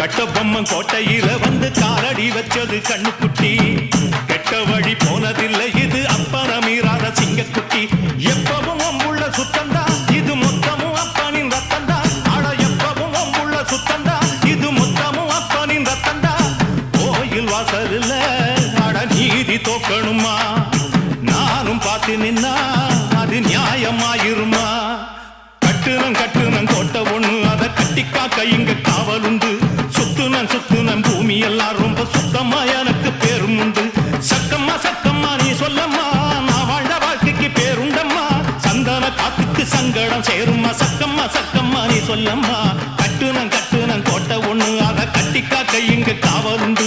கட்டபொம்மன் கோட்டையில வந்து காலடி வச்சது கண்ணுக்குட்டி. கெட்ட வழி போனதில்லை இது அப்பன மீறாத சிங்கக்குட்டி. எப்பவும் அம்புள்ள சுத்தந்தா இது மொத்தமும் அப்பனின் ரத்தந்தா. ஆட எப்பவும் அம்புள்ள சுத்தந்தா இது மொத்தமும் அப்பனின் ரத்தந்தா. கோயில் வாசல்ல ஆட நீதி தோக்கணுமா? நானும் பார்த்து நின்னா அது நியாயமாயிருமா? கட்டுனம் கோட்டை ஒண்ணு அதை கட்டிக்காக்க இங்க காவலுண்டு. சுத்துனன் பூமி எல்லாம் ரொம்ப சுத்தமா எனக்கு பேரும் உண்டு. சக்கம்மா நீ சொல்லம்மா நான் வாழ்ந்த வாழ்க்கைக்கு பேருண்டம்மா. சந்தன காத்துக்கு சங்கடம் சேரும்மா. சக்கம்மா நீ சொல்லம்மா. கட்டுனம் கோட்டை ஒண்ணு அதை கட்டிக்காக்க இங்க காவலுண்டு.